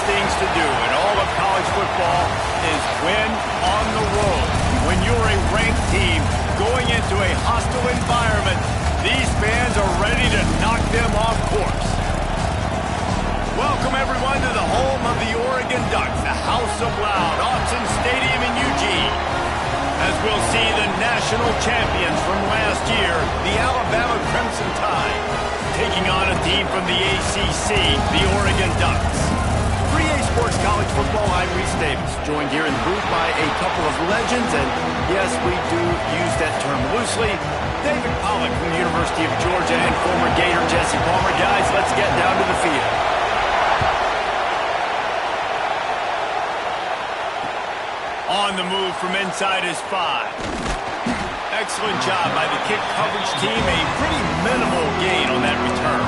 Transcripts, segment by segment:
things to do in all of college football is win on the road. When you're a ranked team going into a hostile environment, these fans are ready to knock them off course. Welcome, everyone, to the home of the Oregon Ducks, the House of Loud, Autzen Stadium in Eugene. As we'll see the national champions from last year, the Alabama Crimson Tide, taking on a team from the ACC, the Oregon Ducks. 3A Sports College Football, I'm Reese Davis, joined here in the booth by a couple of legends, and yes, we do use that term loosely. David Pollack from the University of Georgia and former Gator Jesse Palmer. Guys, let's get down to the field. On the move from inside his 5. Excellent job by the kick coverage team. A pretty minimal gain on that return.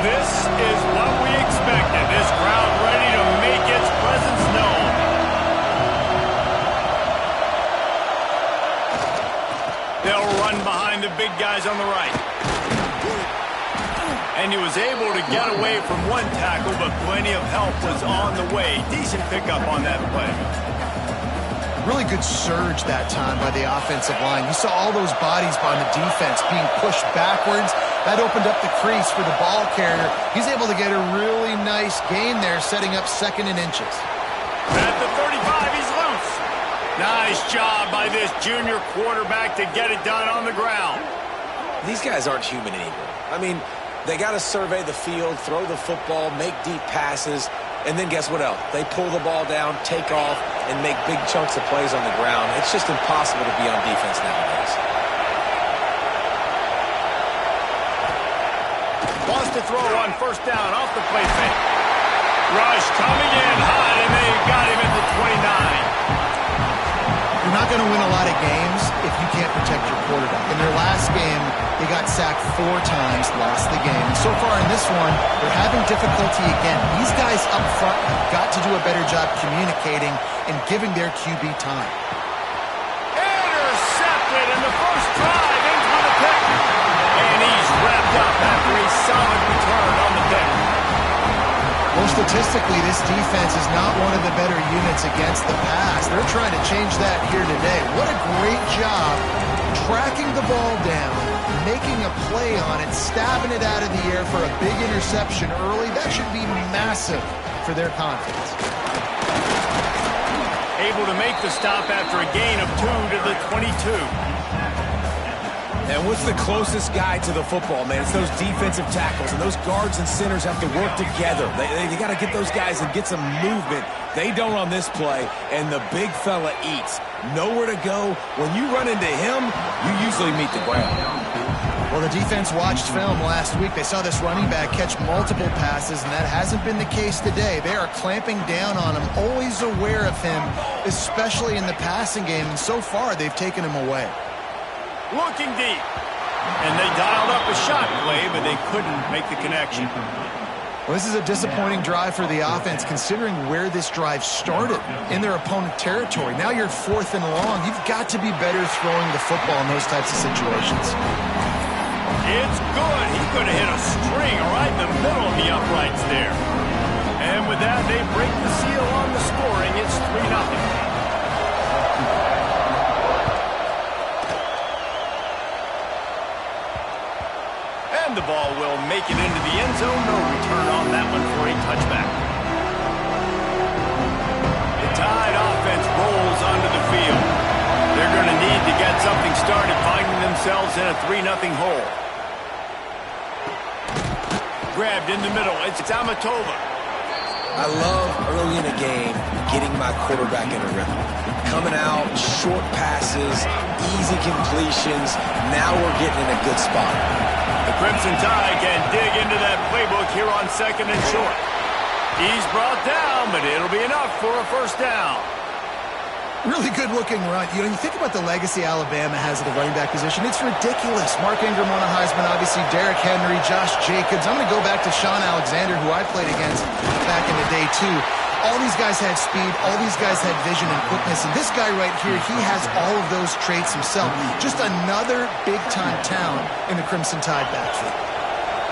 This is what we expected. This crowd ready to make its presence known. They'll run behind the big guys on the right. And he was able to get away from one tackle, but plenty of help was on the way. Decent pickup on that play. Really good surge that time by the offensive line. You saw all those bodies on the defense being pushed backwards. That opened up the crease for the ball carrier. He's able to get a really nice gain there, setting up 2nd and inches. At the 35, he's loose. Nice job by this junior quarterback to get it done on the ground. These guys aren't human anymore. I mean, they got to survey the field, throw the football, make deep passes, and then guess what else? They pull the ball down, take off, and make big chunks of plays on the ground. It's just impossible to be on defense nowadays. Lost to throw on 1st down off the play fake. Rush coming in hot, and they got him at the 29. You're not going to win a lot of games if you can't protect your quarterback. In their last game, they got sacked 4 times, lost the game. And so far in this one, they're having difficulty again. These guys up front have got to do a better job communicating and giving their QB time. Intercepted in the first drive into the pick. And he's wrapped up after a solid return on the pick. Well, statistically, this defense is not one of the better units against the pass. They're trying to change that here today. What a great job tracking the ball down, making a play on it, stabbing it out of the air for a big interception early. That should be massive for their confidence. Able to make the stop after a gain of 2 to the 22. And what's the closest guy to the football, man? It's those defensive tackles, and those guards and centers have to work together. They got to get those guys and get some movement. They don't on this play, and the big fella eats. Nowhere to go. When you run into him, you usually meet the ground. Well, the defense watched film last week. They saw this running back catch multiple passes, and that hasn't been the case today. They are clamping down on him, always aware of him, especially in the passing game, and so far they've taken him away. Looking deep. And they dialed up a shot play, but they couldn't make the connection. Well, this is a disappointing drive for the offense, considering where this drive started, in their opponent territory. Now you're 4th and long. You've got to be better throwing the football in those types of situations. It's good. He could have hit a string right in the middle of the uprights there. And with that, they break the seal on the scoring. It's 3-0. And the ball will make it into the end zone. No return on that one for a touchback. The Tide offense rolls onto the field. They're going to need to get something started, finding themselves in a 3-0 hole. Grabbed in the middle. It's Amatova. I love early in a game getting my quarterback in a rhythm. Coming out, short passes, easy completions. Now we're getting in a good spot. The Crimson Tide can dig into that playbook here on 2nd and short. He's brought down, but it'll be enough for a 1st down. Really good-looking run. You know, you think about the legacy Alabama has at the running back position. It's ridiculous. Mark Ingram won a Heisman, obviously. Derrick Henry, Josh Jacobs. I'm going to go back to Sean Alexander, who I played against back in the day, too. All these guys had speed. All these guys had vision and quickness. And this guy right here, he has all of those traits himself. Just another big-time talent in the Crimson Tide backfield.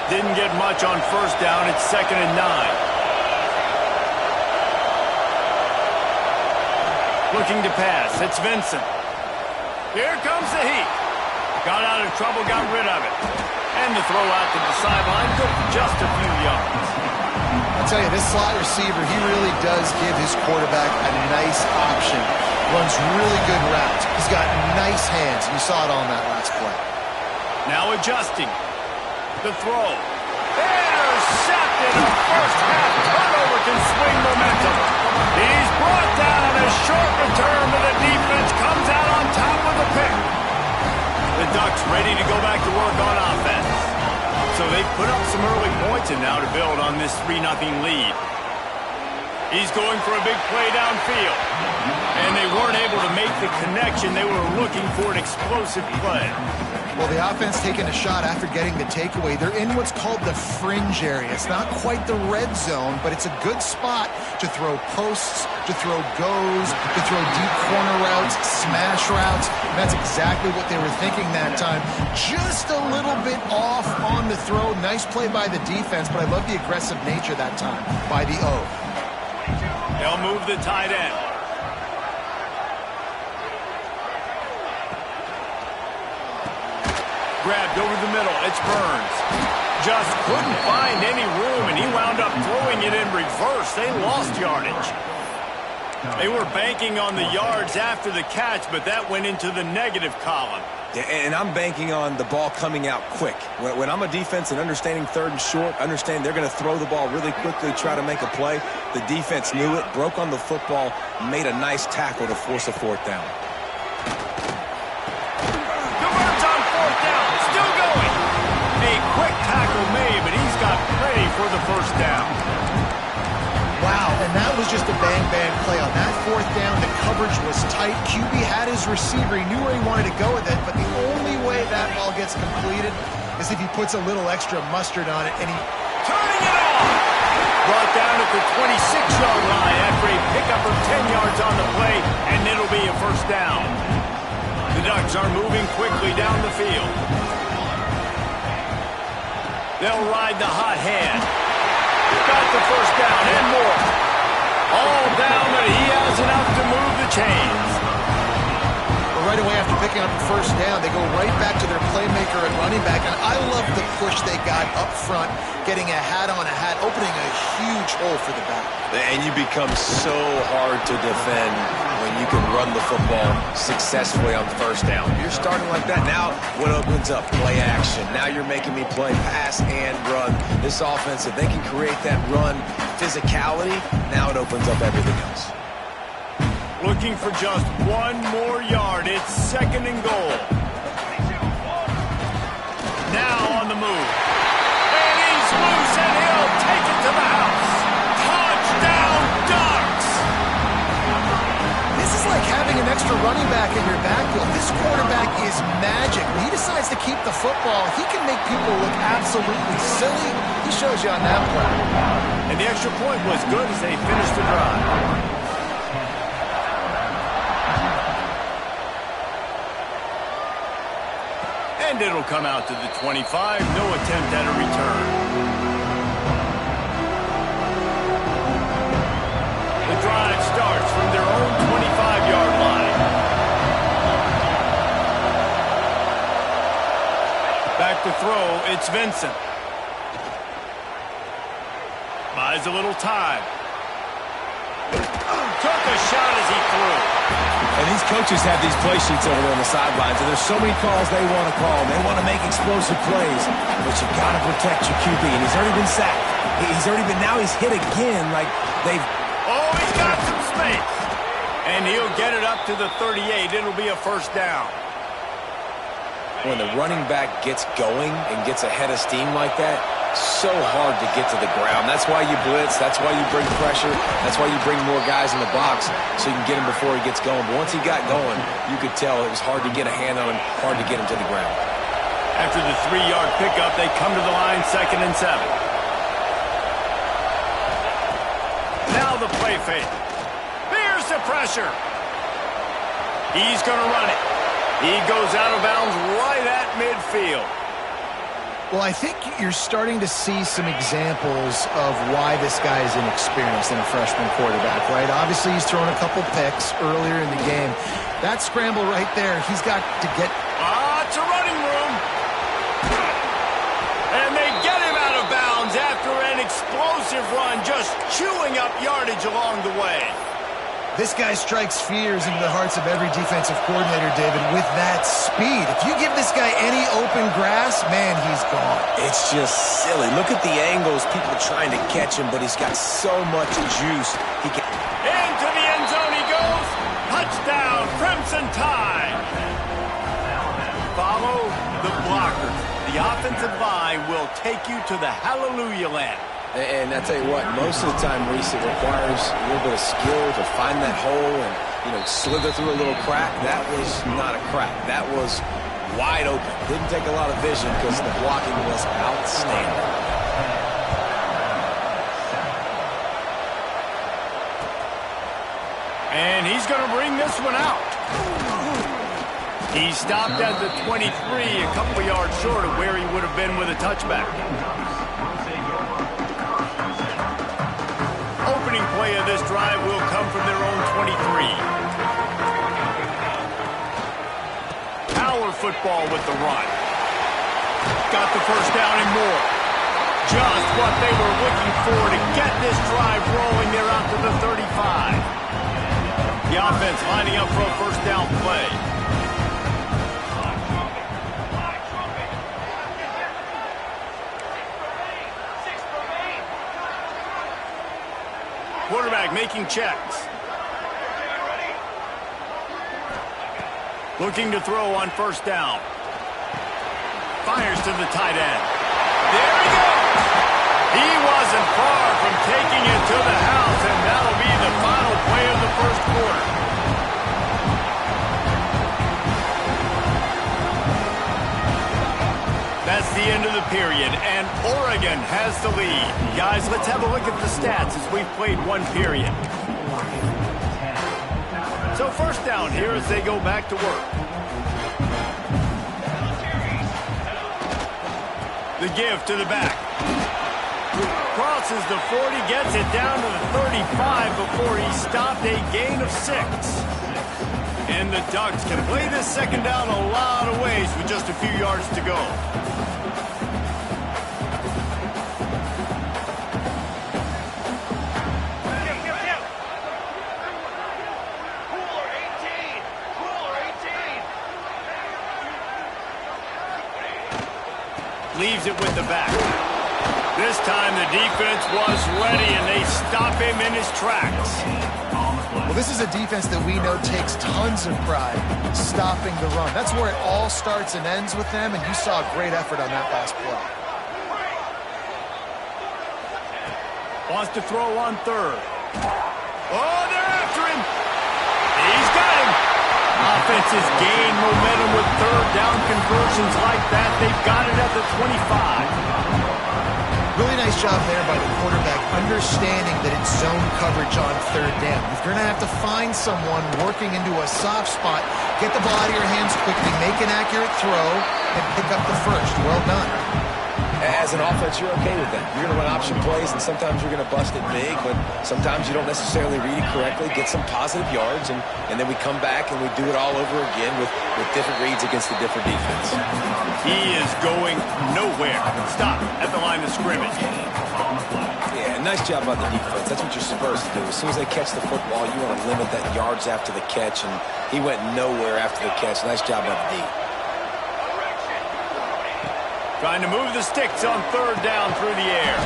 Didn't get much on first down. It's 2nd and 9. Looking to pass. It's Vincent. Here comes the heat. Got out of trouble, got rid of it. And the throw out to the sideline, good for just a few yards. I'll tell you, this slot receiver, he really does give his quarterback a nice option. Runs really good routes. He's got nice hands. You saw it on that last play. Now adjusting. The throw. Intercepted. A first-half turnover can swing momentum. He's brought down. A short return, but the defense comes out on top with a pick. The Ducks ready to go back to work on offense. So they've put up some early points and now to build on this 3-0 lead. He's going for a big play downfield. And they weren't able to make the connection. They were looking for an explosive play. Well, the offense taking a shot after getting the takeaway. They're in what's called the fringe area. It's not quite the red zone, but it's a good spot to throw posts, to throw goes, to throw deep corner routes, smash routes. And that's exactly what they were thinking that time. Just a little bit off on the throw. Nice play by the defense, but I love the aggressive nature that time by the O. They'll move the tight end. Grabbed over the middle. It's Burns. Just couldn't find any room, and he wound up throwing it in reverse. They lost yardage. They were banking on the yards after the catch, but that went into the negative column. Yeah, and I'm banking on the ball coming out quick. When I'm a defense and understanding 3rd and short, understand they're going to throw the ball really quickly, try to make a play. The defense knew it, broke on the football, made a nice tackle to force a 4th down. Quick tackle made, but he's got plenty for the first down. Wow, and that was just a bang-bang play. On that 4th down, the coverage was tight. QB had his receiver. He knew where he wanted to go with it, but the only way that ball gets completed is if he puts a little extra mustard on it, and he... Turning it off! Brought down at the 26-yard line after a pickup of 10 yards on the play, and it'll be a first down. The Ducks are moving quickly down the field. They'll ride the hot hand. Got the first down and more. All down, but he has enough to move the chains. Well, right away after picking up the first down, they go right back to their playmaker and running back. And I love the push they got up front, getting a hat on a hat, opening a huge hole for the back. And you become so hard to defend when you can run the football successfully on first down. You're starting like that. Now what opens up? Play action. Now you're making me play pass and run. This offense, if they can create that run physicality, now it opens up everything else. Looking for just one more yard. It's 2nd and goal. Now on the move. And he's loose, and he'll take it to the house. Touchdown, Ducks! This is like having an extra running back in your backfield. This quarterback is magic. When he decides to keep the football, he can make people look absolutely silly. He shows you on that play. And the extra point was good as they finished the drive. And it'll come out to the 25. No attempt at a return. The drive starts from their own 25-yard line. Back to throw, it's Vincent. Buys a little time. Took a shot as he threw. And these coaches have these play sheets over there on the sidelines, and there's so many calls they want to call. They want to make explosive plays, but you got to protect your QB. And he's already been sacked. Now he's hit again like they've... Oh, he's got some space. And he'll get it up to the 38. It'll be a first down. When the running back gets going and gets ahead of steam like that, so hard to get to the ground. That's why you blitz. That's why you bring pressure. That's why you bring more guys in the box so you can get him before he gets going. But once he got going, you could tell it was hard to get a hand on him, hard to get him to the ground. After the 3-yard pickup, they come to the line 2nd and 7. Now the the play fake. There's the pressure. He's going to run it. He goes out of bounds right at midfield. Well, I think you're starting to see some examples of why this guy is inexperienced in a freshman quarterback, right? Obviously, he's thrown a couple picks earlier in the game. That scramble right there, he's got to get... It's a running room. And they get him out of bounds after an explosive run, just chewing up yardage along the way. This guy strikes fears into the hearts of every defensive coordinator, David, with that speed. If you give this guy any open grass, man, he's gone. It's just silly. Look at the angles. People are trying to catch him, but he's got so much juice. He can... Into the end zone he goes. Touchdown, Crimson Tide. Follow the blockers. The offensive line will take you to the hallelujah land. And I tell you what, most of the time, Reese, it requires a little bit of skill to find that hole and, slither through a little crack. That was not a crack. That was wide open. Didn't take a lot of vision because the blocking was outstanding. And he's going to bring this one out. He stopped at the 23, a couple yards short of where he would have been with a touchback. Opening play of this drive will come from their own 23. Power football with the run. Got the first down and more. Just what they were looking for to get this drive rolling. They're out to the 35. The offense lining up for a first down play. Quarterback making checks. Looking to throw on first down. Fires to the tight end. There he goes. He wasn't far from taking it to the house, and that'll be the final play of the first quarter. That's the end of the period, and Oregon has the lead. Guys, let's have a look at the stats as we've played one period. So first down here as they go back to work. The give to the back. Crosses the 40, gets it down to the 35 before he stopped, a gain of 6. And the Ducks can play this second down a lot of ways with just a few yards to go. Leaves it with the back. This time the defense was ready, and they stop him in his tracks. Well, this is a defense that we know takes tons of pride stopping the run. That's where it all starts and ends with them, and you saw a great effort on that last play. Wants to throw on third. Oh, they're after him. He's got him. Offenses gain momentum with third down conversions like that. They've got it at the 25. Really nice job there by the quarterback, understanding that it's zone coverage on third down. If you're going to have to find someone working into a soft spot, get the ball out of your hands quickly, make an accurate throw, and pick up the first. Well done. As an offense, you're okay with that. You're going to run option plays, and sometimes you're going to bust it big, but sometimes you don't necessarily read it correctly, get some positive yards, and then we come back and we do it all over again with different reads against the different defense. He is going nowhere. Stop at the line of scrimmage. Yeah, nice job by the defense. That's what you're supposed to do. As soon as they catch the football, you want to limit that yards after the catch, and he went nowhere after the catch. Nice job by the D. Trying to move the sticks on third down through the air.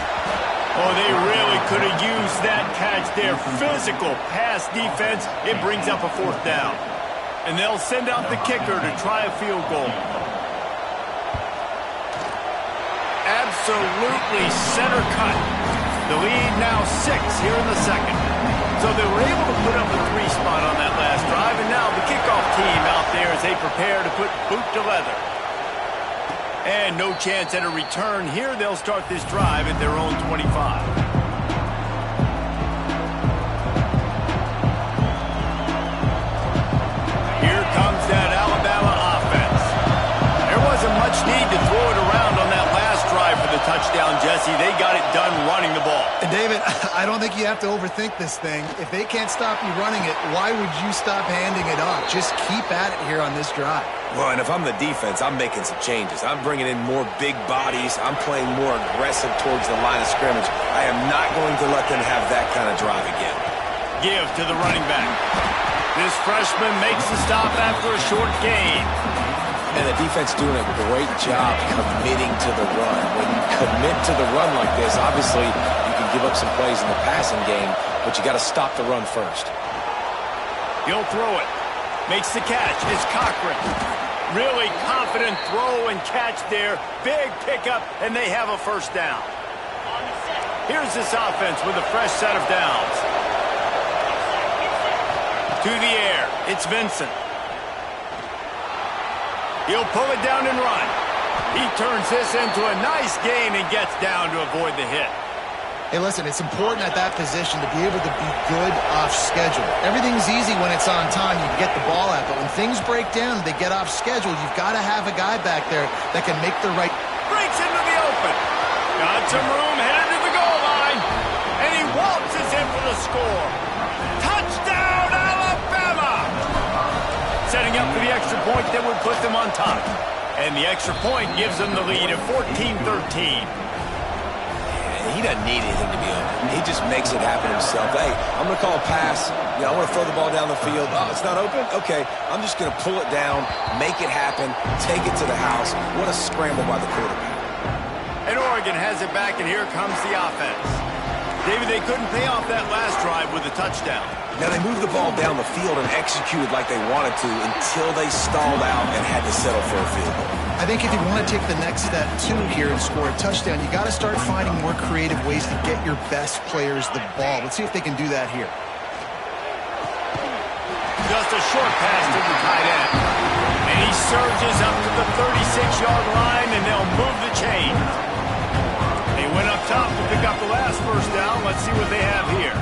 Oh, they really could have used that catch there. Physical pass defense. It brings up a fourth down. And they'll send out the kicker to try a field goal. Absolutely center cut. The lead now 6 here in the second. So they were able to put up a 3 spot on that last drive, and now the kickoff team out there as they prepare to put boot to leather. And no chance at a return here. They'll start this drive at their own 25. Jesse, they got it done running the ball. And David, I don't think you have to overthink this thing. If they can't stop you running it, why would you stop handing it off? Just keep at it here on this drive. Well, and if I'm the defense, I'm making some changes. I'm bringing in more big bodies. I'm playing more aggressive towards the line of scrimmage. I am not going to let them have that kind of drive again. Give to the running back. This freshman makes the stop after a short gain. And the defense doing a great job committing to the run. When you commit to the run like this, obviously you can give up some plays in the passing game, but you got to stop the run first. He'll throw it. Makes the catch. It's Cochran. Really confident throw and catch there. Big pickup, and they have a first down. Here's this offense with a fresh set of downs. To the air. It's Vincent. He'll pull it down and run. He turns this into a nice gain and gets down to avoid the hit. Hey, listen, it's important at that position to be able to be good off schedule. Everything's easy when it's on time. You can get the ball out, but when things break down, they get off schedule. You've got to have a guy back there that can make the right... Breaks into the open. Got some room, headed to the goal line. And he waltzes in for the score. Touchdown, Alabama! Setting up for the extra point that would put them on top. And the extra point gives them the lead of 14-13. He doesn't need anything to be open. He just makes it happen himself. Hey, I'm going to call a pass. You know, I want to throw the ball down the field. Oh, it's not open? Okay, I'm just going to pull it down, make it happen, take it to the house. What a scramble by the quarterback. And Oregon has it back, and here comes the offense. David, they couldn't pay off that last drive with a touchdown. Now, they moved the ball down the field and executed like they wanted to until they stalled out and had to settle for a field goal. I think if you want to take the next step, too, here and score a touchdown, you got to start finding more creative ways to get your best players the ball. Let's see if they can do that here. Just a short pass to the tight end. And he surges up to the 36-yard line, and they'll move the chain. They went up top to pick up the last first down. Let's see what they have here.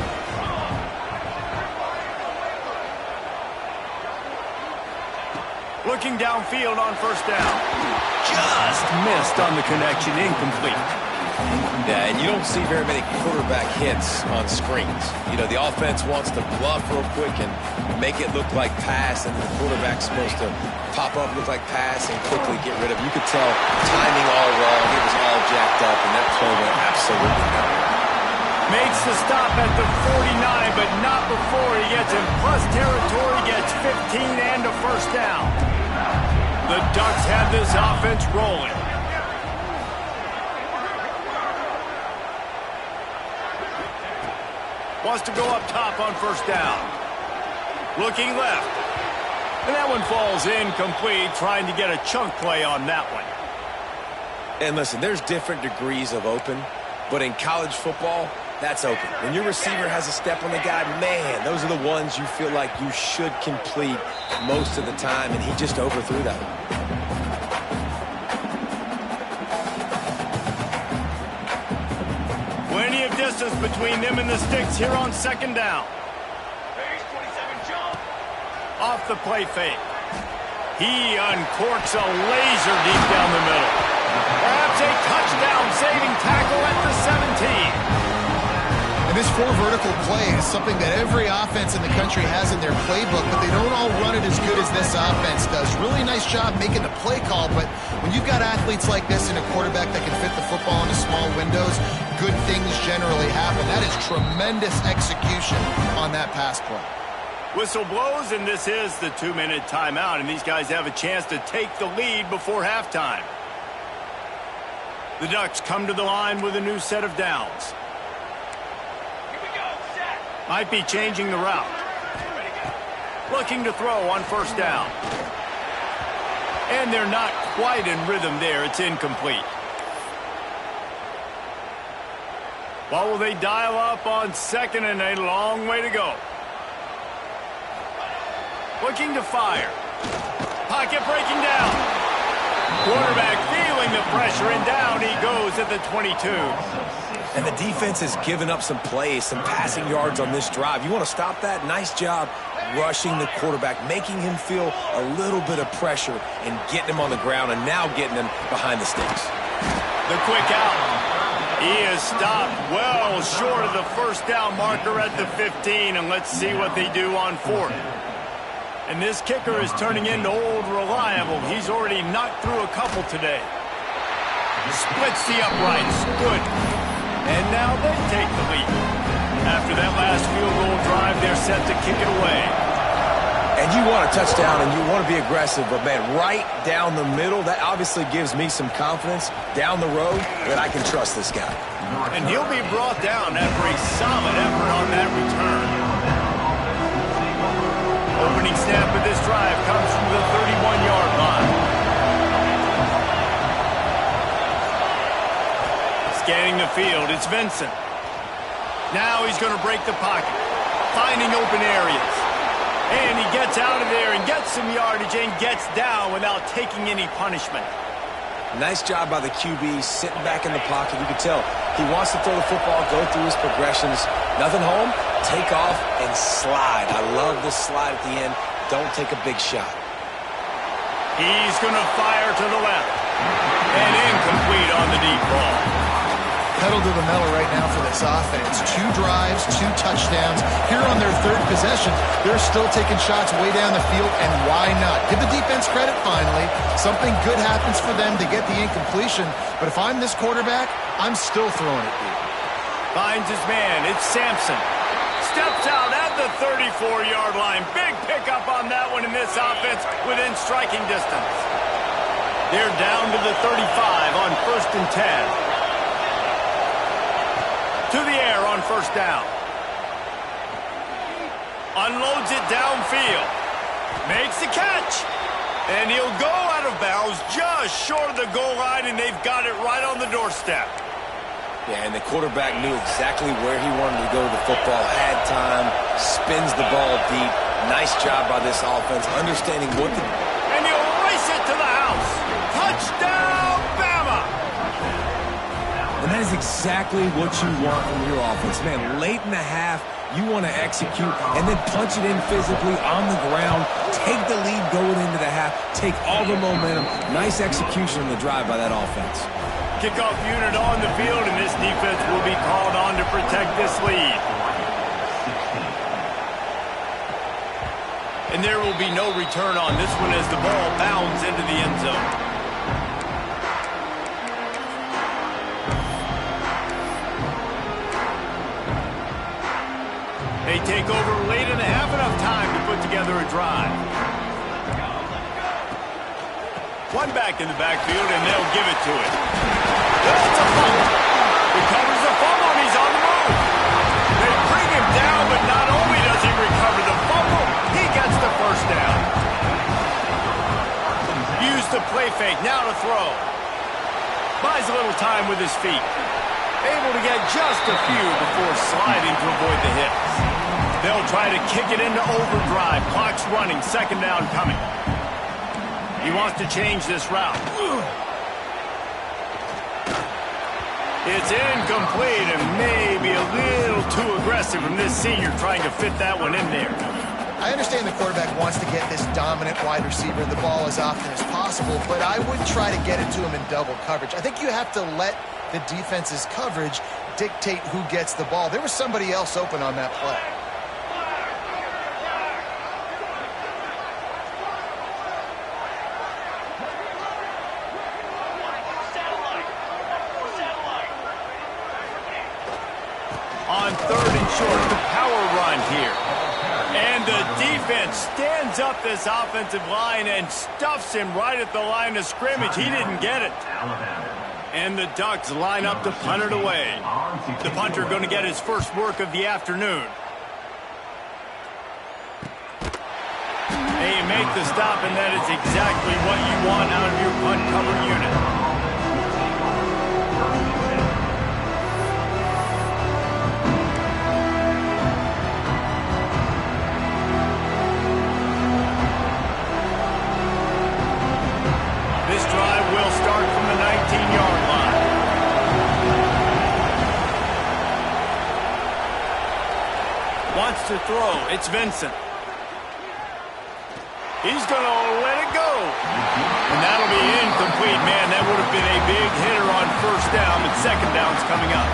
Looking downfield on first down. Just missed on the connection, incomplete. Yeah, and you don't see very many quarterback hits on screens. You know, the offense wants to bluff real quick and make it look like pass, and the quarterback's supposed to pop up, look like pass, and quickly get rid of it. You could tell timing all wrong. It was all jacked up, and that play went absolutely nowhere. Makes the stop at the 49, but not before he gets in plus territory, gets 15 and a first down. The Ducks have this offense rolling. Wants to go up top on first down. Looking left. And that one falls incomplete, trying to get a chunk play on that one. And listen, there's different degrees of open, but in college football, that's open. When your receiver has a step on the guy, man, those are the ones you feel like you should complete most of the time, and he just overthrew that one. Plenty of distance between them and the sticks here on second down. Off the play fake. He uncorks a laser deep down the middle. Perhaps a touchdown-saving tackle at the 17. And this four vertical play is something that every offense in the country has in their playbook, but they don't all run it as good as this offense does. Really nice job making the play call, but when you've got athletes like this and a quarterback that can fit the football into small windows, good things generally happen. That is tremendous execution on that pass play. Whistle blows, and this is the 2-minute timeout, and these guys have a chance to take the lead before halftime. The Ducks come to the line with a new set of downs. Might be changing the route. Looking to throw on first down. And they're not quite in rhythm there. It's incomplete. What will they dial up on second, and a long way to go. Looking to fire. Pocket breaking down. Quarterback feeling the pressure, and down he goes at the 22. And the defense has given up some plays, some passing yards on this drive. You want to stop that? Nice job rushing the quarterback, making him feel a little bit of pressure and getting him on the ground, and now getting him behind the sticks. The quick out. He is stopped well short of the first down marker at the 15, and let's see what they do on 4th. And this kicker is turning into old reliable. He's already knocked through a couple today. Splits the uprights. Good. And now they take the lead. After that last field goal drive, they're set to kick it away. And you want a touchdown and you want to be aggressive, but, man, right down the middle, that obviously gives me some confidence down the road that I can trust this guy. And he'll be brought down after a solid effort on that return. Opening snap of this drive comes from the 31-yard line. Scanning the field, it's Vincent. Now he's going to break the pocket, finding open areas. And he gets out of there and gets some yardage and gets down without taking any punishment. Nice job by the QB, sitting back in the pocket. You can tell he wants to throw the football, go through his progressions. Nothing home, take off, and slide. I love the slide at the end. Don't take a big shot. He's going to fire to the left. And incomplete on the deep ball. Pedal to the metal right now for this offense. 2 drives, 2 touchdowns. Here on their 3rd possession, they're still taking shots way down the field, and why not? Give the defense credit finally. Something good happens for them to get the incompletion, but if I'm this quarterback, I'm still throwing it deep. Finds his man. It's Sampson. Steps out at the 34-yard line. Big pickup on that one in this offense within striking distance. They're down to the 35 on 1st and 10. To the air on 1st down. Unloads it downfield. Makes the catch. And he'll go out of bounds just short of the goal line, and they've got it right on the doorstep. Yeah, and the quarterback knew exactly where he wanted to go with the football, had time, spins the ball deep. Nice job by this offense, understanding what the... And he'll race it to the house. Touchdown, Bama! And that is exactly what you want from your offense. Man, late in the half, you want to execute and then punch it in physically on the ground, take the lead going into the half, take all the momentum. Nice execution on the drive by that offense. Kickoff unit on the field, and this defense will be called on to protect this lead. And there will be no return on this one as the ball bounds into the end zone. They take over late and have enough time to put together a drive. One back in the backfield, and they'll give it to it. That's a fumble. Recovers the fumble, and he's on the move. They bring him down, but not only does he recover the fumble, he gets the 1st down. Use the play fake, now to throw. Buys a little time with his feet. Able to get just a few before sliding to avoid the hits. They'll try to kick it into overdrive. Clock's running, 2nd down coming. He wants to change this route. It's incomplete and maybe a little too aggressive from this senior trying to fit that one in there. I understand the quarterback wants to get this dominant wide receiver the ball as often as possible, but I wouldn't try to get it to him in double coverage. I think you have to let the defense's coverage dictate who gets the ball. There was somebody else open on that play. On 3rd and short, the power run here. And the defense stands up this offensive line and stuffs him right at the line of scrimmage. He didn't get it. And the Ducks line up to punt it away. The punter going to get his first work of the afternoon. They make the stop, and that is exactly what you want out of your punt cover unit. This drive will start from the 19-yard line. Wants to throw. It's Vincent. He's going to let it go. And that'll be incomplete. Man, that would have been a big hitter on first down, but second down's coming up.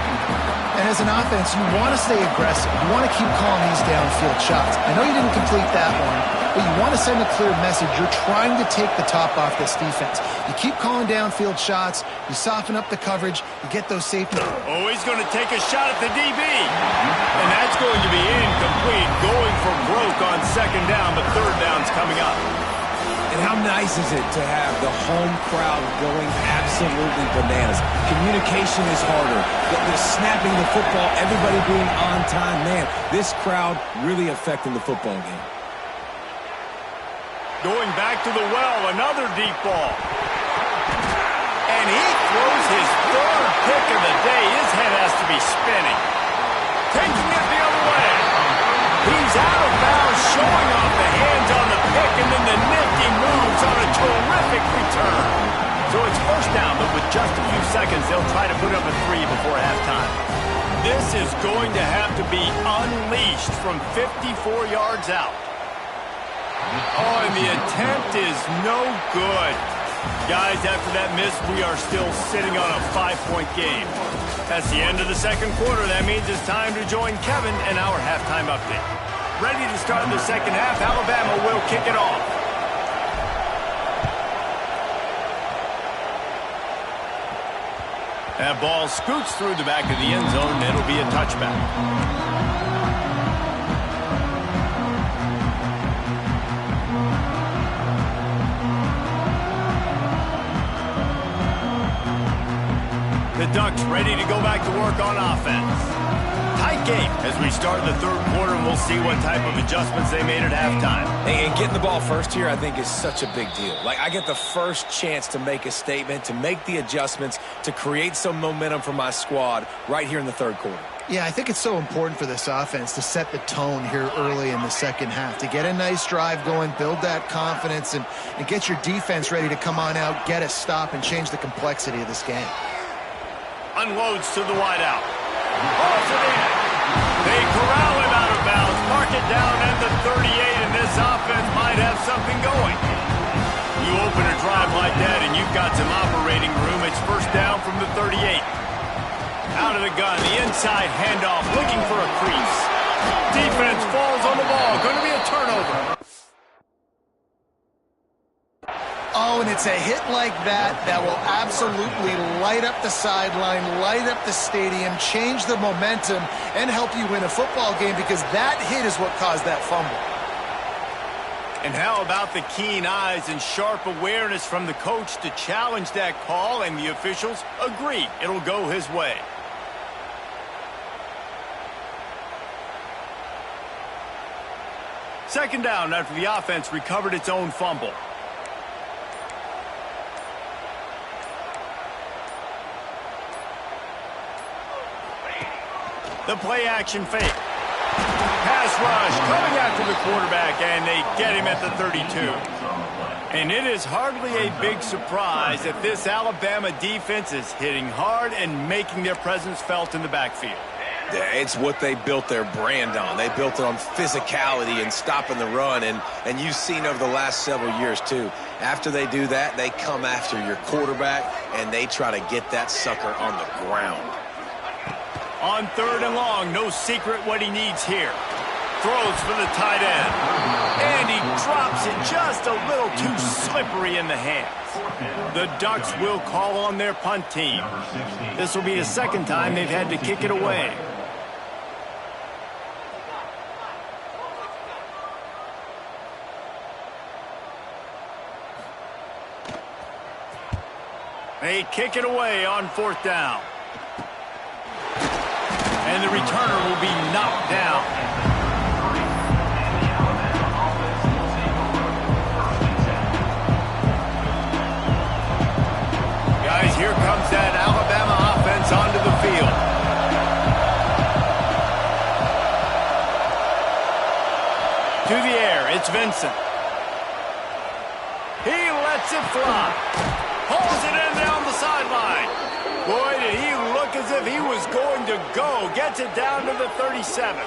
And as an offense, you want to stay aggressive. You want to keep calling these downfield shots. I know you didn't complete that one, but you want to send a clear message. You're trying to take the top off this defense. You keep calling downfield shots. You soften up the coverage. You get those safety. Oh, he's going to take a shot at the DB. And that's going to be incomplete. Going for broke on second down, but third down's coming up. And how nice is it to have the home crowd going absolutely bananas? Communication is harder. The snapping the football, everybody being on time. Man, this crowd really affecting the football game. Going back to the well, another deep ball. And he throws his third pick of the day. His head has to be spinning. Taking it the other way. He's out of bounds, showing off the hands on the pick, and then the nifty moves on a terrific return. So it's first down, but with just a few seconds, they'll try to put up a 3 before halftime. This is going to have to be unleashed from 54 yards out. Oh, and the attempt is no good. Guys, after that miss, we are still sitting on a 5-point game. That's the end of the second quarter. That means it's time to join Kevin in our halftime update. Ready to start the second half. Alabama will kick it off. That ball scoots through the back of the end zone, and it'll be a touchback. The Ducks ready to go back to work on offense. Tight game as we start the third quarter, and we'll see what type of adjustments they made at halftime. And getting the ball first here, I think, is such a big deal. Like, I get the first chance to make a statement, to make the adjustments, to create some momentum for my squad right here in the third quarter. Yeah, I think it's so important for this offense to set the tone here early in the second half, to get a nice drive going, build that confidence, and get your defense ready to come on out, get a stop, and change the complexity of this game. Unloads to the wideout. Hauls it in. They corral him out of bounds. Mark it down at the 38, and this offense might have something going. You open a drive like that, and you've got some operating room. It's first down from the 38. Out of the gun, the inside handoff, looking for a crease. Defense falls on the ball. Going to be a turnover. Oh, and it's a hit like that that will absolutely light up the sideline, light up the stadium, change the momentum, and help you win a football game, because that hit is what caused that fumble. And how about the keen eyes and sharp awareness from the coach to challenge that call, and the officials agree it'll go his way. Second down after the offense recovered its own fumble. The play-action fake. Pass rush coming after the quarterback, and they get him at the 32. And it is hardly a big surprise that this Alabama defense is hitting hard and making their presence felt in the backfield. Yeah, it's what they built their brand on. They built it on physicality and stopping the run, and you've seen over the last several years, too. After they do that, they come after your quarterback, and they try to get that sucker on the ground. On third and long, no secret what he needs here. Throws for the tight end. And he drops it just a little too slippery in the hands. The Ducks will call on their punt team. This will be the second time they've had to kick it away. They kick it away on fourth down. And the returner will be knocked down. Guys, here comes that Alabama offense onto the field. To the air, it's Vincent. He lets it fly. Pulls it in down the sideline. Boy, did he look as if he was going to go. Gets it down to the 37.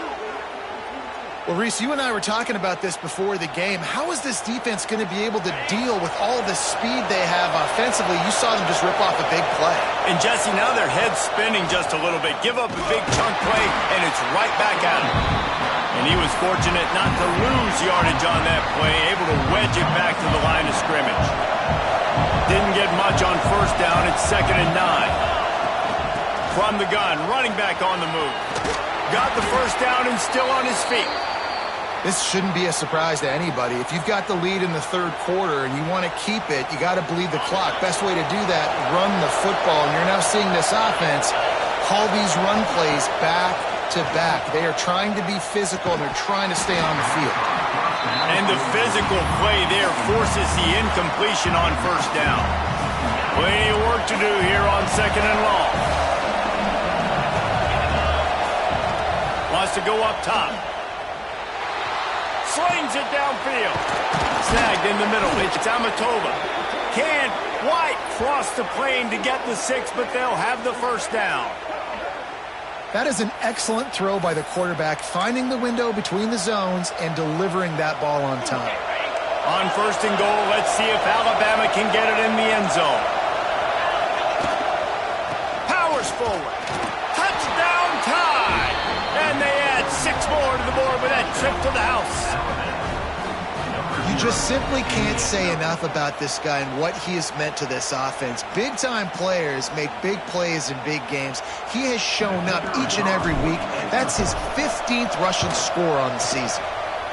Well, Reese, you and I were talking about this before the game. How is this defense going to be able to deal with all the speed they have offensively? You saw them just rip off a big play. And, Jesse, now their head's spinning just a little bit. Give up a big chunk play, and it's right back at him. And he was fortunate not to lose yardage on that play, able to wedge it back to the line of scrimmage. Didn't get much on first down. It's 2nd and 9. From the gun, running back on the move. Got the first down and still on his feet. This shouldn't be a surprise to anybody. If you've got the lead in the third quarter and you want to keep it, you got to bleed the clock. Best way to do that, run the football. And you're now seeing this offense call these run plays back to back. They are trying to be physical, and they're trying to stay on the field. And the physical play there forces the incompletion on first down. Plenty of work to do here on 2nd and long. Wants to go up top. Slings it downfield. Snagged in the middle. It's Amatova. Can't quite cross the plane to get the 6, but they'll have the first down. That is an excellent throw by the quarterback, finding the window between the zones and delivering that ball on time. On 1st and goal, let's see if Alabama can get it in the end zone. Powers forward. Touchdown tie. And they add 6 more to the board with that trip to the house. You just simply can't say enough about this guy and what he has meant to this offense. Big-time players make big plays in big games. He has shown up each and every week. That's his 15th rushing score on the season.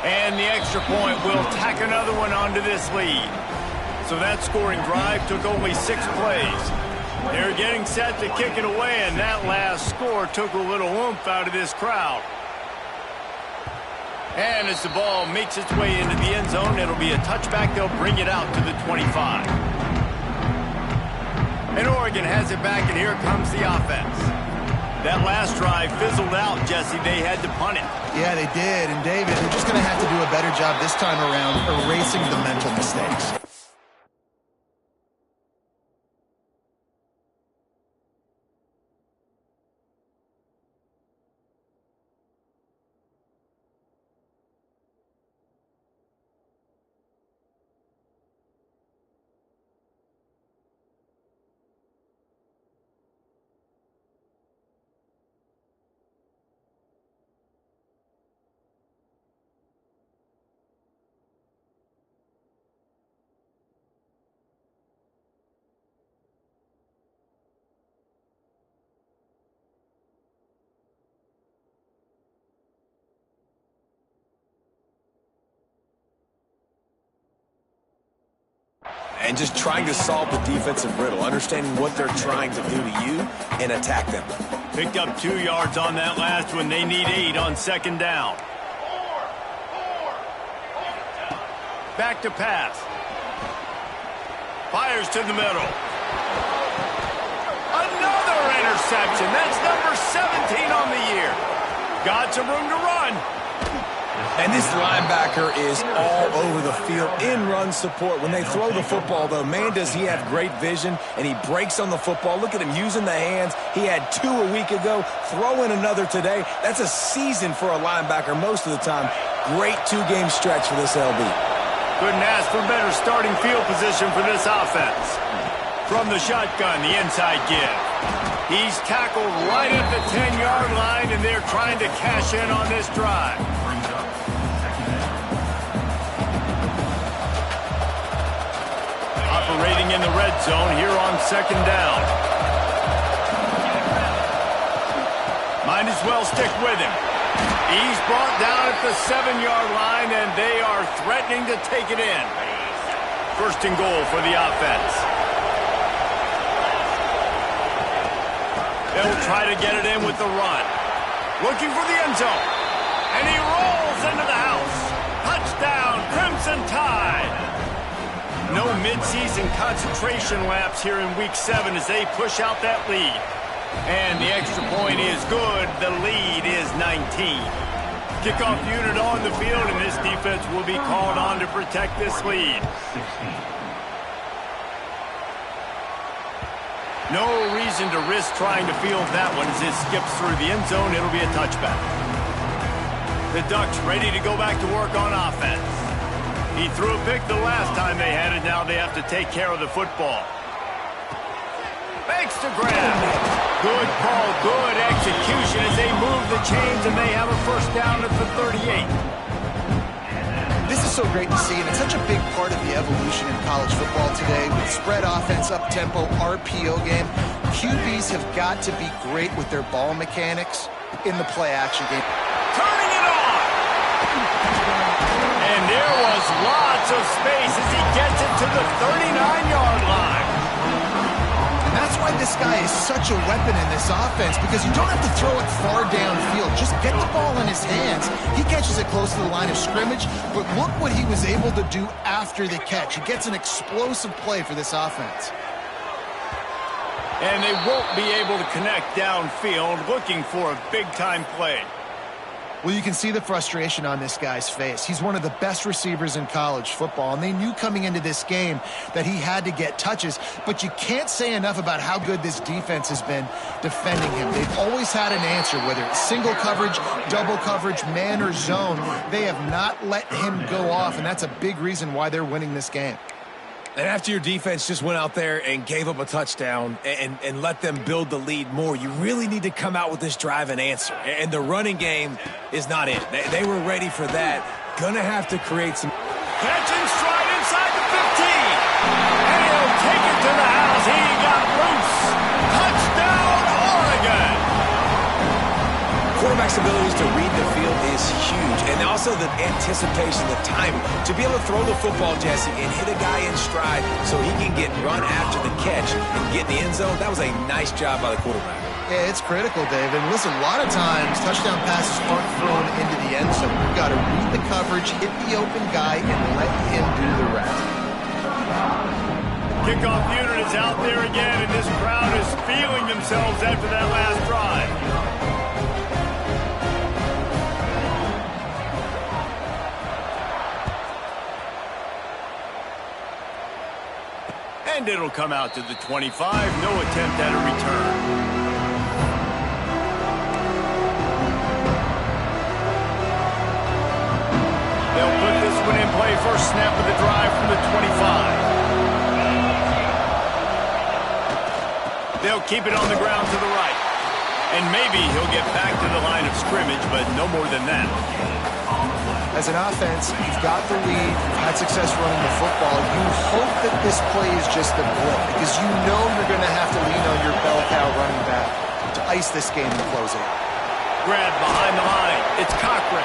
And the extra point will tack another one onto this lead. So that scoring drive took only 6 plays. They're getting set to kick it away, and that last score took a little oomph out of this crowd. And as the ball makes its way into the end zone, it'll be a touchback. They'll bring it out to the 25. And Oregon has it back, and here comes the offense. That last drive fizzled out, Jesse. They had to punt it. Yeah, they did. And, David, they're just going to have to do a better job this time around erasing the mental mistakes. And just trying to solve the defensive riddle, understanding what they're trying to do to you and attack them. Picked up 2 yards on that last one. They need 8 on 2nd down. Back to pass. Fires to the middle. Another interception. That's number 17 on the year. Got some room to run. And this linebacker is all over the field in run support. When they throw the football, though, man, does he have great vision, and he breaks on the football. Look at him using the hands. He had 2 a week ago. Throw in another today. That's a season for a linebacker most of the time. Great 2-game stretch for this LB. Couldn't ask for better starting field position for this offense. From the shotgun, the inside give. He's tackled right at the 10-yard line, and they're trying to cash in on this drive. Operating in the red zone here on 2nd down. Might as well stick with him. He's brought down at the 7-yard line, and they are threatening to take it in. 1st and goal for the offense. They'll try to get it in with the run. Looking for the end zone. And he rolls into the house. Touchdown, Crimson Tide. No midseason concentration laps here in Week 7 as they push out that lead. And the extra point is good. The lead is 19. Kickoff unit on the field, and this defense will be called on to protect this lead. No reason to risk trying to field that one as it skips through the end zone. It'll be a touchback. The Ducks ready to go back to work on offense. He threw a pick the last time they had it. Now they have to take care of the football. Makes the grab. Good call, good execution as they move the chains, and they have a first down at the 38. This is so great to see, and it's such a big part of the evolution in college football today. With spread offense, up-tempo, RPO game, QBs have got to be great with their ball mechanics in the play-action game. Turning it on! And there was lots of space as he gets it to the 39-yard line. That's why this guy is such a weapon in this offense, because you don't have to throw it far downfield. Just get the ball in his hands. He catches it close to the line of scrimmage, but look what he was able to do after the catch. He gets an explosive play for this offense. And they won't be able to connect downfield, looking for a big-time play. Well, you can see the frustration on this guy's face. He's one of the best receivers in college football, and they knew coming into this game that he had to get touches, but you can't say enough about how good this defense has been defending him. They've always had an answer, whether it's single coverage, double coverage, man or zone. They have not let him go off, and that's a big reason why they're winning this game. And after your defense just went out there and gave up a touchdown and let them build the lead more, you really need to come out with this drive and answer. And the running game is not it. They were ready for that. Gonna have to create some... Catch and stride inside the 15. And he'll take it to the house. He got loose. Touchdown, Oregon. Quarterback's abilities to read the field is huge, and also the anticipation, the timing. To be able to throw the football, Jesse, and hit a guy in stride so he can get run after the catch and get in the end zone, that was a nice job by the quarterback. Yeah, it's critical, Dave. And listen, a lot of times touchdown passes aren't thrown into the end zone. You've got to read the coverage, hit the open guy, and let him do the rest. Kickoff unit is out there again, and this crowd is feeling themselves after that last drive. And it'll come out to the 25. No attempt at a return. They'll put this one in play. First snap of the drive from the 25. They'll keep it on the ground to the right. And maybe he'll get back to the line of scrimmage, but no more than that. As an offense, you've got the lead, you've had success running the football. You hope that this play is just a blip, because you know you're going to have to lean on your bell cow running back to ice this game and close it out. Grab behind the line. It's Cochran.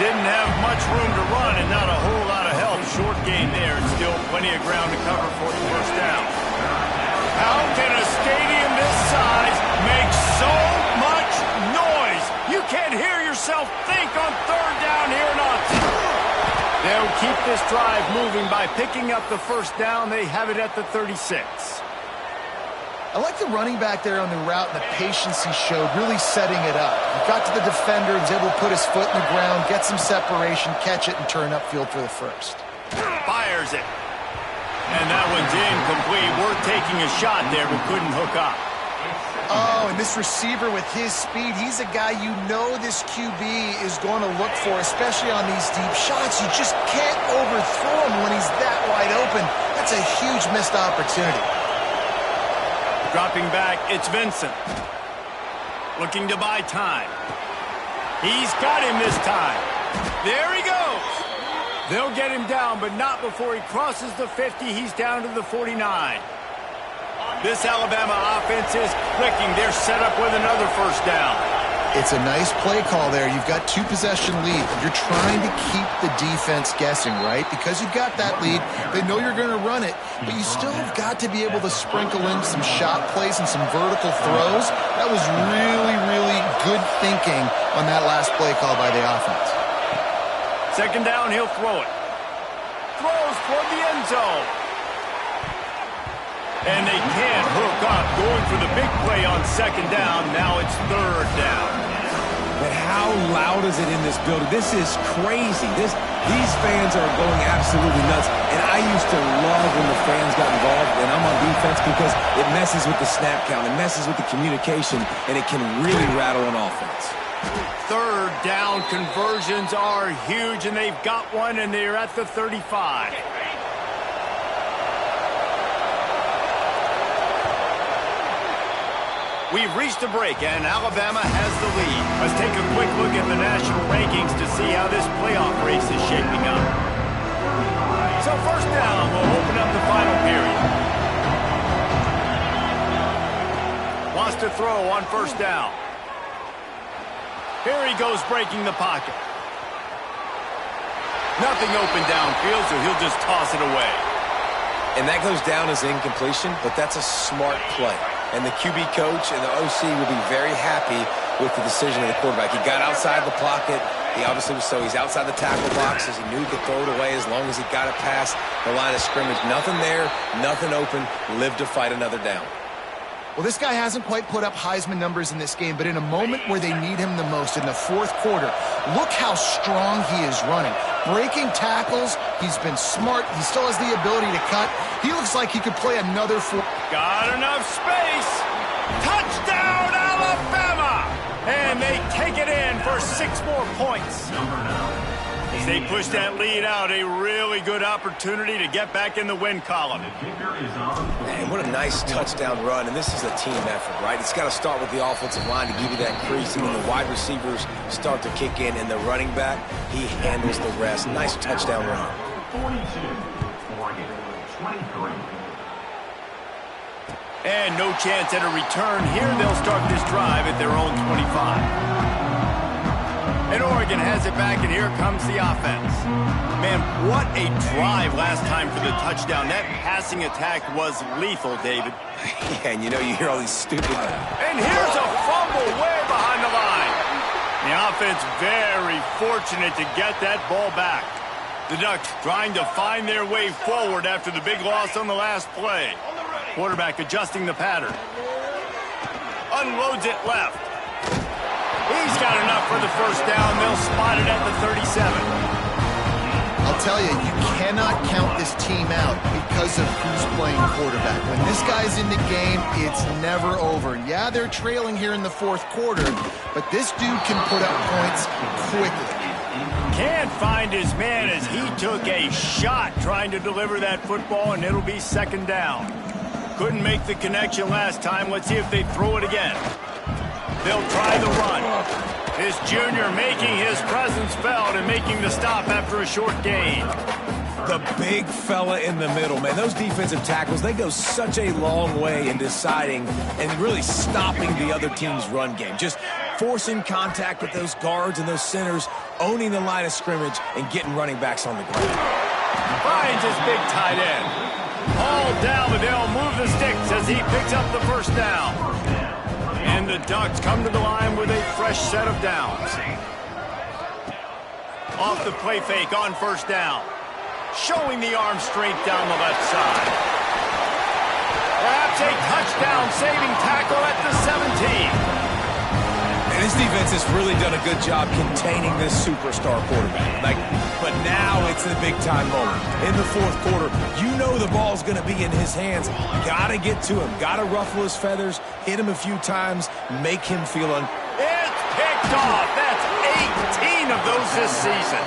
Didn't have much room to run and not a whole lot of help. Short gain there, and still plenty of ground to cover for the first down. How can a stadium this size make so much noise? You can't hear yourself think on third down here in Austin. They'll keep this drive moving by picking up the first down. They have it at the 36. I like the running back there on the route and the patience he showed, really setting it up. He got to the defender, was able to put his foot in the ground, get some separation, catch it, and turn upfield for the first. Fires it. And that one's incomplete. We're taking a shot there, but couldn't hook up. Oh, and this receiver with his speed, he's a guy you know this QB is going to look for, especially on these deep shots. You just can't overthrow him when he's that wide open. That's a huge missed opportunity. Dropping back, it's Vincent. Looking to buy time. He's got him this time. There he goes. They'll get him down, but not before he crosses the 50. He's down to the 49. This Alabama offense is clicking. They're set up with another first down. It's a nice play call there. You've got two-possession lead. You're trying to keep the defense guessing, right? Because you've got that lead, they know you're going to run it, but you still have got to be able to sprinkle in some shot plays and some vertical throws. That was really, really good thinking on that last play call by the offense. Second down, he'll throw it. Throws toward the end zone. And they can't hook up. Going for the big play on second down. Now it's third down. But how loud is it in this building? This is crazy. These fans are going absolutely nuts. And I used to love when the fans got involved, and I'm on defense, because it messes with the snap count. It messes with the communication, and it can really rattle an offense. Third down conversions are huge, and they've got one, and they're at the 35. We've reached a break, and Alabama has the lead. Let's take a quick look at the national rankings to see how this playoff race is shaping up. So first down, we'll open up the final period. Wants to throw on first down. Here he goes breaking the pocket. Nothing open downfield, so he'll just toss it away. And that goes down as incompletion, but that's a smart play. And the QB coach and the OC will be very happy with the decision of the quarterback. He got outside the pocket. He obviously was he's outside the tackle box as he knew he could throw it away as long as he got it past the line of scrimmage. Nothing there, nothing open, lived to fight another down. Well, this guy hasn't quite put up Heisman numbers in this game, but in a moment where they need him the most, in the fourth quarter, look how strong he is running. Breaking tackles, he's been smart, he still has the ability to cut. He looks like he could play another four. Got enough space. Touchdown, Alabama! And they take it in for 6 more points. As they push that lead out, a really good opportunity to get back in the win column. Man, what a nice touchdown run, and this is a team effort, right? It's got to start with the offensive line to give you that crease, and when the wide receivers start to kick in and the running back, he handles the rest. Nice touchdown run. 42-23. And no chance at a return here. They'll start this drive at their own 25. And Oregon has it back, and here comes the offense. Man, what a drive last time for the touchdown. That passing attack was lethal, David. Yeah, and you know, you hear all these stupid... And here's a fumble way behind the line. The offense very fortunate to get that ball back. The Ducks trying to find their way forward after the big loss on the last play. Quarterback adjusting the pattern. Unloads it left. He's got enough for the first down. They'll spot it at the 37. I'll tell you, you cannot count this team out because of who's playing quarterback. When this guy's in the game, it's never over. Yeah, they're trailing here in the fourth quarter, but this dude can put up points quickly. Can't find his man as he took a shot trying to deliver that football, and it'll be second down. Couldn't make the connection last time. Let's see if they throw it again. They'll try the run. This junior making his presence felt and making the stop after a short gain. The big fella in the middle, man. Those defensive tackles, they go such a long way in deciding and really stopping the other team's run game. Just forcing contact with those guards and those centers, owning the line of scrimmage, and getting running backs on the ground. Finds his big tight end. All down, but they'll move the sticks as he picks up the first down. And the Ducks come to the line with a fresh set of downs. Off the play fake on first down. Showing the arm strength down the left side. Perhaps a touchdown-saving tackle at the 17. And this defense has really done a good job containing this superstar quarterback. But now it's the big-time moment. In the fourth quarter, you know the ball's going to be in his hands. Got to get to him. Got to ruffle his feathers, hit him a few times, make him feel It's picked off. That's 18 of those this season.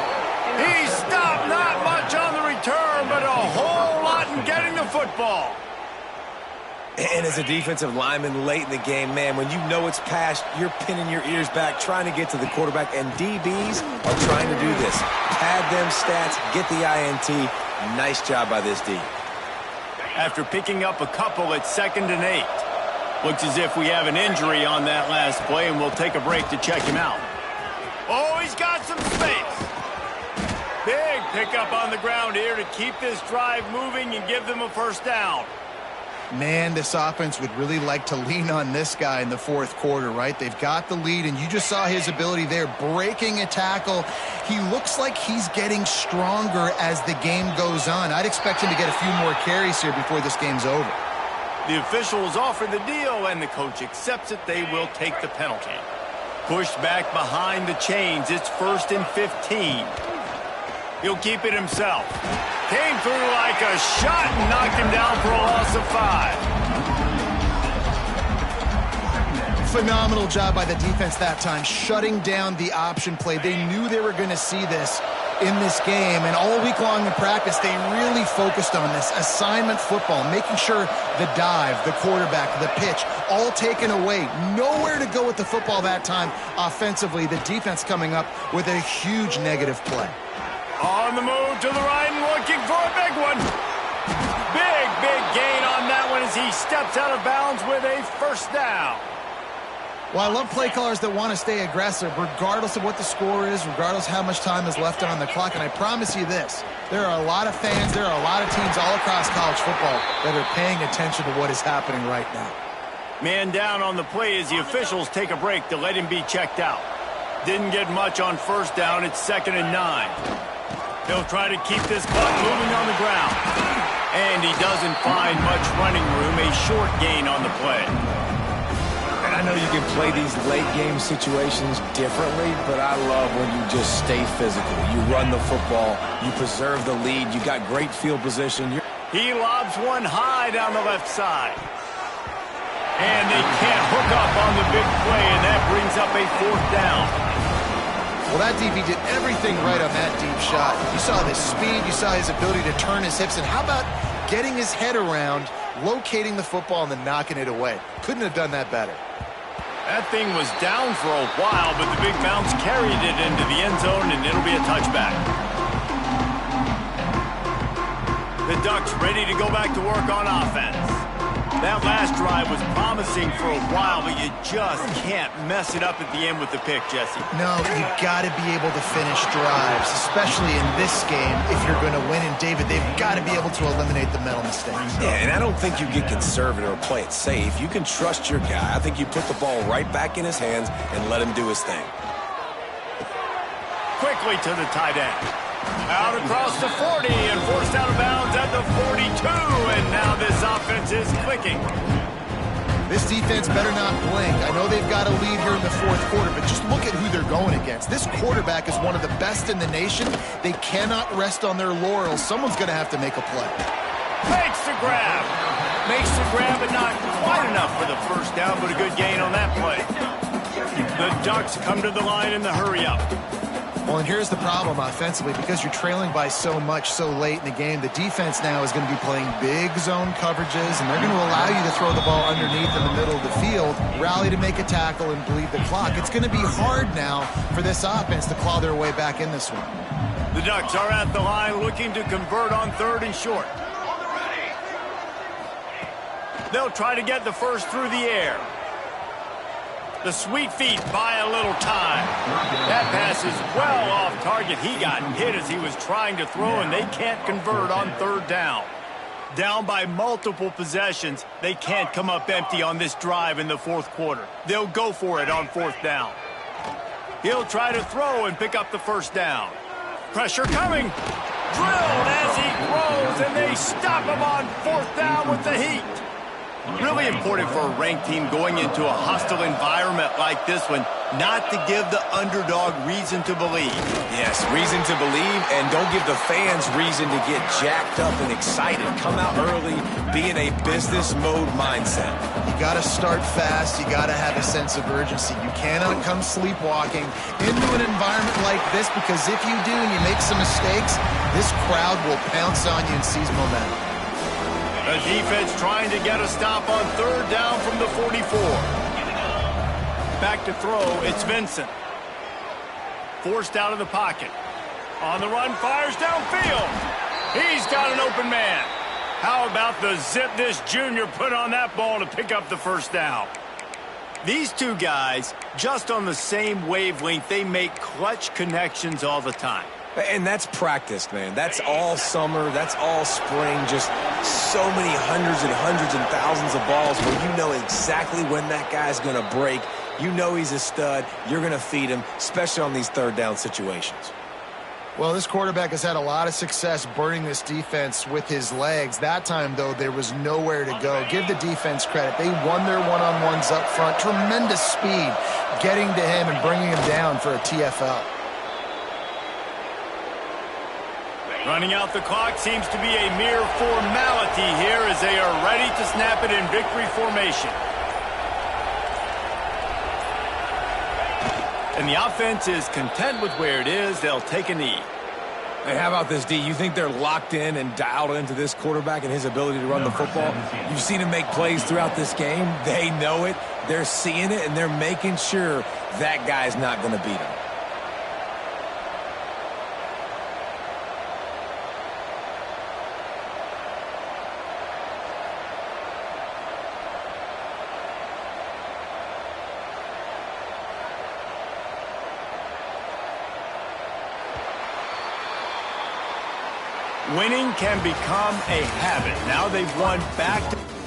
He stopped not much on the return, but a whole lot in getting the football. And as a defensive lineman late in the game, man, when you know it's past, you're pinning your ears back, trying to get to the quarterback, and DBs are trying to do this. Pad them stats, get the INT. Nice job by this D. After picking up a couple at 2nd and 8. Looks as if we have an injury on that last play, and we'll take a break to check him out. Oh, he's got some space. Big pickup on the ground here to keep this drive moving and give them a first down. Man, this offense would really like to lean on this guy in the fourth quarter, right? They've got the lead, and you just saw his ability there, breaking a tackle. He looks like he's getting stronger as the game goes on. I'd expect him to get a few more carries here before this game's over. The officials offer the deal, and the coach accepts it. They will take the penalty. Pushed back behind the chains. It's 1st and 15. He'll keep it himself. Came through like a shot and knocked him down for a loss of 5. Phenomenal job by the defense that time, shutting down the option play. They knew they were going to see this in this game, and all week long in practice, they really focused on this assignment football, making sure the dive, the quarterback, the pitch, all taken away. Nowhere to go with the football that time offensively. The defense coming up with a huge negative play. On the move to the right and looking for a big one. Big gain on that one as he steps out of bounds with a first down. Well, I love play callers that want to stay aggressive, regardless of what the score is, regardless how much time is left on the clock. And I promise you this, there are a lot of fans, there are a lot of teams all across college football that are paying attention to what is happening right now. Man down on the play as the officials take a break to let him be checked out. Didn't get much on first down. It's 2nd and 9. They'll try to keep this clock moving on the ground. And he doesn't find much running room, a short gain on the play. And I know you can play these late game situations differently, but I love when you just stay physical. You run the football, you preserve the lead, you got great field position. He lobs one high down the left side. And they can't hook up on the big play, and that brings up a 4th down. Well, that DB did everything right on that deep shot. You saw the speed, you saw his ability to turn his hips, and how about getting his head around, locating the football, and then knocking it away? Couldn't have done that better. That thing was down for a while, but the big bounce carried it into the end zone, and it'll be a touchback. The Ducks ready to go back to work on offense. That last drive was promising for a while, but you just can't mess it up at the end with the pick, Jesse. No, you got to be able to finish drives, especially in this game. If you're going to win, and David, they've got to be able to eliminate the mental mistakes. Yeah, and I don't think you get conservative or play it safe. You can trust your guy. I think you put the ball right back in his hands and let him do his thing. Quickly to the tight end. Out across the 40 and forced out of bounds at the 42. And now this offense is clicking. This defense better not blink. I know they've got a lead here in the 4th quarter, but just look at who they're going against. This quarterback is one of the best in the nation. They cannot rest on their laurels. Someone's going to have to make a play. Makes the grab. Makes the grab, but not quite enough for the first down, but a good gain on that play. The Ducks come to the line in the hurry-up. Well, and here's the problem offensively. Because you're trailing by so much so late in the game, the defense now is going to be playing big zone coverages, and they're going to allow you to throw the ball underneath in the middle of the field, rally to make a tackle, and bleed the clock. It's going to be hard now for this offense to claw their way back in this one. The Ducks are at the line looking to convert on 3rd and short. They'll try to get the first through the air. The sweet feet buy a little time. That pass is well off target. He got hit as he was trying to throw, and they can't convert on 3rd down. Down by multiple possessions, they can't come up empty on this drive in the 4th quarter. They'll go for it on 4th down. He'll try to throw and pick up the first down. Pressure coming. Drilled as he throws, and they stop him on 4th down with the heat. Really important for a ranked team going into a hostile environment like this one, not to give the underdog reason to believe. Yes, reason to believe, and don't give the fans reason to get jacked up and excited. Come out early, be in a business mode mindset. You got to start fast. You got to have a sense of urgency. You cannot come sleepwalking into an environment like this, because if you do and you make some mistakes, this crowd will pounce on you and seize momentum. The defense trying to get a stop on 3rd down from the 44. Back to throw, it's Vincent. Forced out of the pocket. On the run, fires downfield. He's got an open man. How about the zip this junior put on that ball to pick up the first down? These two guys, just on the same wavelength, they make clutch connections all the time. And that's practice, man. That's all summer. That's all spring. Just so many hundreds and thousands of balls where you know exactly when that guy's going to break. You know he's a stud. You're going to feed him, especially on these 3rd down situations. Well, this quarterback has had a lot of success burning this defense with his legs. That time, though, there was nowhere to go. Give the defense credit. They won their one-on-ones up front. Tremendous speed getting to him and bringing him down for a TFL. Running out the clock seems to be a mere formality here as they are ready to snap it in victory formation. And the offense is content with where it is. They'll take a knee. Hey, how about this, D? You think they're locked in and dialed into this quarterback and his ability to run the football? You've seen him make plays throughout this game. They know it. They're seeing it, and they're making sure that guy's not going to beat him. Winning can become a habit. Now they've won back to